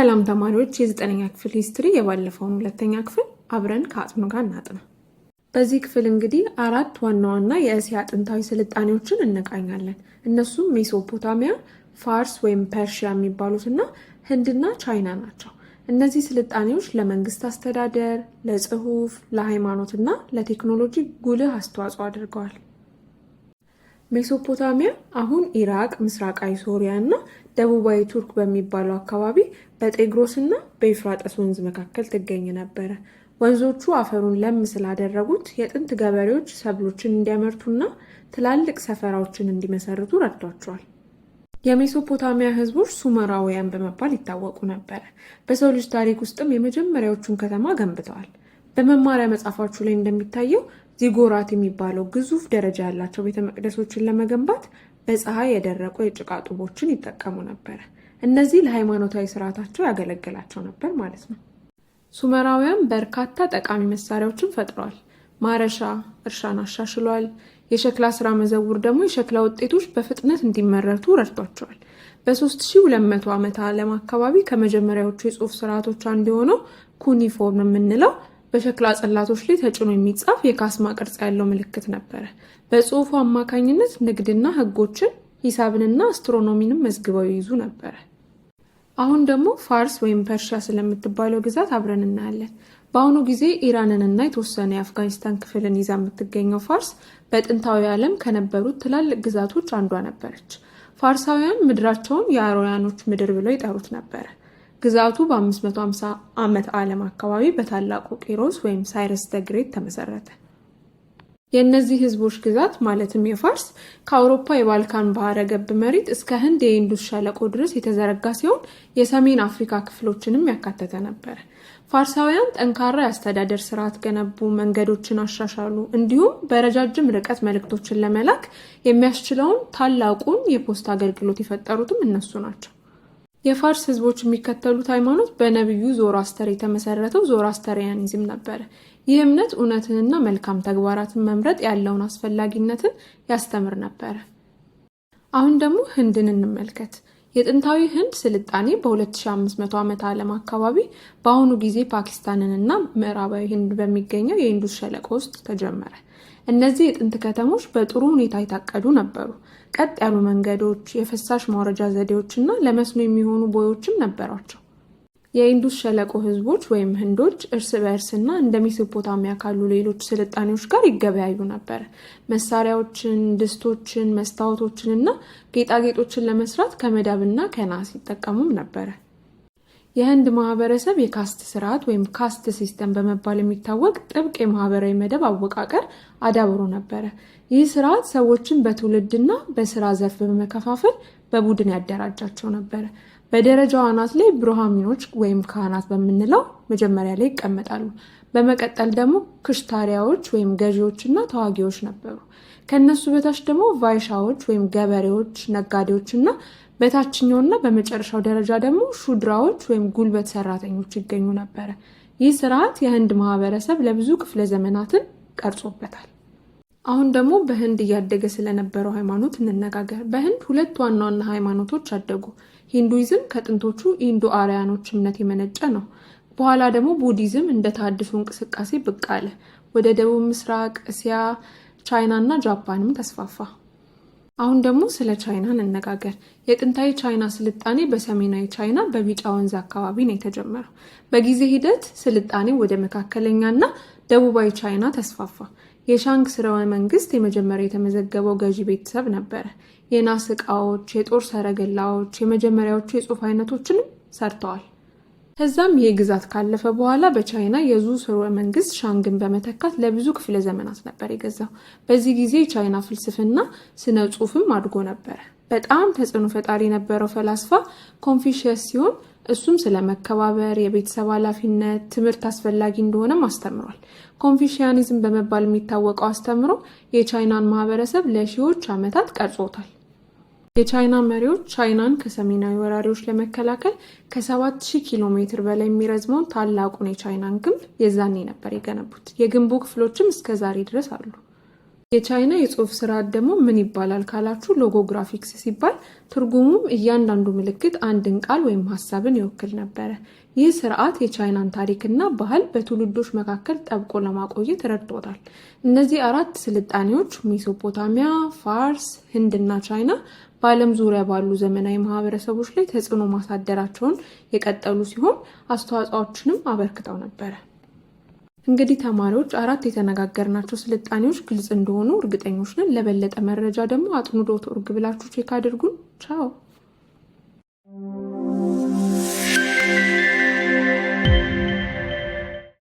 ሰላም ተማሪዎች የዘጠነኛ ክፍል ሂስትሪ የባለፈውን ሁለተኛ ክፍል አብረን ከአጥኑ ጋር እናጥና። በዚህ ክፍል እንግዲህ አራት ዋና ዋና የእስያ ጥንታዊ ስልጣኔዎችን እንቃኛለን። እነሱም ሜሶፖታሚያ፣ ፋርስ ወይም ፐርሺያ የሚባሉትና ህንድና ቻይና ናቸው። እነዚህ ስልጣኔዎች ለመንግስት አስተዳደር፣ ለጽሁፍ፣ ለሃይማኖትና ለቴክኖሎጂ ጉልህ አስተዋጽኦ አድርገዋል። ሜሶፖታሚያ አሁን ኢራቅ፣ ምስራቃዊ ሶሪያ እና ደቡባዊ ቱርክ በሚባለው አካባቢ በጤግሮስ እና በኤፍራጥስ ወንዝ መካከል ትገኝ ነበረ። ወንዞቹ አፈሩን ለም ስላደረጉት የጥንት ገበሬዎች ሰብሎችን እንዲያመርቱና ትላልቅ ሰፈራዎችን እንዲመሰርቱ ረድቷቸዋል። የሜሶፖታሚያ ህዝቦች ሱመራውያን በመባል ይታወቁ ነበረ። በሰው ልጅ ታሪክ ውስጥም የመጀመሪያዎቹን ከተማ ገንብተዋል። በመማሪያ መጽሐፋችሁ ላይ እንደሚታየው ዚጎራት የሚባለው ግዙፍ ደረጃ ያላቸው ቤተ መቅደሶችን ለመገንባት በፀሐይ የደረቁ የጭቃ ጡቦችን ይጠቀሙ ነበር። እነዚህ ለሃይማኖታዊ ስርዓታቸው ያገለግላቸው ነበር ማለት ነው። ሱመራውያን በርካታ ጠቃሚ መሳሪያዎችን ፈጥረዋል። ማረሻ እርሻን አሻሽሏል። የሸክላ ስራ መዘውር ደግሞ የሸክላ ውጤቶች በፍጥነት እንዲመረቱ ረድቷቸዋል። በ3200 ዓመተ ዓለም አካባቢ ከመጀመሪያዎቹ የጽሑፍ ስርዓቶች አንዱ የሆነው ኩኒፎርም የምንለው በሸክላ ጽላቶች ላይ ተጭኖ የሚጻፍ የካስማ ቅርጽ ያለው ምልክት ነበረ። በጽሑፉ አማካኝነት ንግድና ህጎችን፣ ሂሳብንና አስትሮኖሚንም መዝግበው ይይዙ ነበረ። አሁን ደግሞ ፋርስ ወይም ፐርሺያ ስለምትባለው ግዛት አብረን እናያለን። በአሁኑ ጊዜ ኢራንንና የተወሰነ የአፍጋኒስታን ክፍልን ይዛ የምትገኘው ፋርስ በጥንታዊ ዓለም ከነበሩት ትላልቅ ግዛቶች አንዷ ነበረች። ፋርሳውያን ምድራቸውን የአሮያኖች ምድር ብለው ይጠሩት ነበረ። ግዛቱ በ550 ዓመት ዓለም አካባቢ በታላቁ ቂሮስ ወይም ሳይረስ ዘ ግሬት ተመሰረተ። የእነዚህ ህዝቦች ግዛት ማለትም የፋርስ ከአውሮፓ የባልካን ባህረ ገብ መሬት እስከ ህንድ የኢንዱስ ሸለቆ ድረስ የተዘረጋ ሲሆን የሰሜን አፍሪካ ክፍሎችንም ያካተተ ነበር። ፋርሳውያን ጠንካራ የአስተዳደር ስርዓት ገነቡ፣ መንገዶችን አሻሻሉ፣ እንዲሁም በረጃጅም ርቀት መልእክቶችን ለመላክ የሚያስችለውን ታላቁን የፖስታ አገልግሎት የፈጠሩትም እነሱ ናቸው። የፋርስ ህዝቦች የሚከተሉት ሃይማኖት በነቢዩ ዞራስተር የተመሰረተው ዞራስተሪያኒዝም ነበረ። ይህ እምነት እውነትንና መልካም ተግባራትን መምረጥ ያለውን አስፈላጊነትን ያስተምር ነበረ። አሁን ደግሞ ህንድን እንመልከት። የጥንታዊ ህንድ ስልጣኔ በ2500 ዓመተ ዓለም አካባቢ በአሁኑ ጊዜ ፓኪስታንንና ምዕራባዊ ህንድ በሚገኘው የኢንዱስ ሸለቆ ውስጥ ተጀመረ። እነዚህ የጥንት ከተሞች በጥሩ ሁኔታ የታቀዱ ነበሩ። ቀጥ ያሉ መንገዶች፣ የፍሳሽ ማውረጃ ዘዴዎች እና ለመስኖ የሚሆኑ ቦዮችም ነበሯቸው። የኢንዱስ ሸለቆ ህዝቦች ወይም ህንዶች እርስ በእርስና እንደ ሜሶፖታሚያ ካሉ ሌሎች ስልጣኔዎች ጋር ይገበያዩ ነበር። መሳሪያዎችን፣ ድስቶችን፣ መስታወቶችን እና ጌጣጌጦችን ለመስራት ከመዳብና ከናስ ይጠቀሙም ነበረ። የህንድ ማህበረሰብ የካስት ስርዓት ወይም ካስት ሲስተም በመባል የሚታወቅ ጥብቅ የማህበራዊ መደብ አወቃቀር አዳብሮ ነበረ። ይህ ስርዓት ሰዎችን በትውልድና በስራ ዘርፍ በመከፋፈል በቡድን ያደራጃቸው ነበረ። በደረጃው አናት ላይ ብሩሃሚኖች ወይም ካህናት በምንለው መጀመሪያ ላይ ይቀመጣሉ። በመቀጠል ደግሞ ክሽታሪያዎች ወይም ገዢዎችና ተዋጊዎች ነበሩ። ከነሱ በታች ደግሞ ቫይሻዎች ወይም ገበሬዎች፣ ነጋዴዎችና በታችኛውና በመጨረሻው ደረጃ ደግሞ ሹድራዎች ወይም ጉልበት ሰራተኞች ይገኙ ነበረ። ይህ ስርዓት የህንድ ማህበረሰብ ለብዙ ክፍለ ዘመናትን ቀርጾበታል። አሁን ደግሞ በህንድ እያደገ ስለነበረው ሃይማኖት እንነጋገር። በህንድ ሁለት ዋና ዋና ሃይማኖቶች አደጉ። ሂንዱይዝም ከጥንቶቹ ኢንዶ አርያኖች እምነት የመነጨ ነው። በኋላ ደግሞ ቡዲዝም እንደ ተሐድሶ እንቅስቃሴ ብቅ አለ። ወደ ደቡብ ምስራቅ እስያ፣ ቻይና እና ጃፓንም ተስፋፋ። አሁን ደግሞ ስለ ቻይና እንነጋገር። የጥንታዊ ቻይና ስልጣኔ በሰሜናዊ ቻይና በቢጫ ወንዝ አካባቢ ነው የተጀመረው። በጊዜ ሂደት ስልጣኔ ወደ መካከለኛና ደቡባዊ ቻይና ተስፋፋ። የሻንግ ስርወ መንግስት የመጀመሪያ የተመዘገበው ገዢ ቤተሰብ ነበረ። የናስ ዕቃዎች፣ የጦር ሰረገላዎች፣ የመጀመሪያዎቹ የጽሑፍ አይነቶችንም ሰርተዋል። ከዛም ይህ ግዛት ካለፈ በኋላ በቻይና የዙ ስርወ መንግስት ሻንግን በመተካት ለብዙ ክፍለ ዘመናት ነበር የገዛው። በዚህ ጊዜ የቻይና ፍልስፍና ስነ ጽሑፍም አድጎ ነበረ። በጣም ተጽዕኖ ፈጣሪ የነበረው ፈላስፋ ኮንፊሽየስ ሲሆን እሱም ስለ መከባበር፣ የቤተሰብ ኃላፊነት፣ ትምህርት አስፈላጊ እንደሆነም አስተምሯል። ኮንፊሽያኒዝም በመባል የሚታወቀው አስተምሮ የቻይናን ማህበረሰብ ለሺዎች ዓመታት ቀርጾታል። የቻይና መሪዎች ቻይናን ከሰሜናዊ ወራሪዎች ለመከላከል ከ7000 ኪሎ ሜትር በላይ የሚረዝመውን ታላቁን የቻይናን ግንብ የዛኔ ነበር የገነቡት። የግንቡ ክፍሎችም እስከ ዛሬ ድረስ አሉ። የቻይና የጽሑፍ ስርዓት ደግሞ ምን ይባላል ካላችሁ ሎጎግራፊክስ ሲባል ትርጉሙም እያንዳንዱ ምልክት አንድን ቃል ወይም ሀሳብን ይወክል ነበረ። ይህ ስርዓት የቻይናን ታሪክና ባህል በትውልዶች መካከል ጠብቆ ለማቆየት ረድቶታል። እነዚህ 4 ስልጣኔዎች ሜሶፖታሚያ፣ ፋርስ፣ ህንድና ቻይና በዓለም ዙሪያ ባሉ ዘመናዊ ማህበረሰቦች ላይ ተጽዕኖ ማሳደራቸውን የቀጠሉ ሲሆን አስተዋጽኦዎችንም አበርክተው ነበረ። እንግዲህ ተማሪዎች 4 የተነጋገርናቸው ስልጣኔዎች ግልጽ እንደሆኑ እርግጠኞች ነን። ለበለጠ መረጃ ደግሞ አጥኑ.ኦርግ ብላችሁ ቼክ አድርጉን። ቻው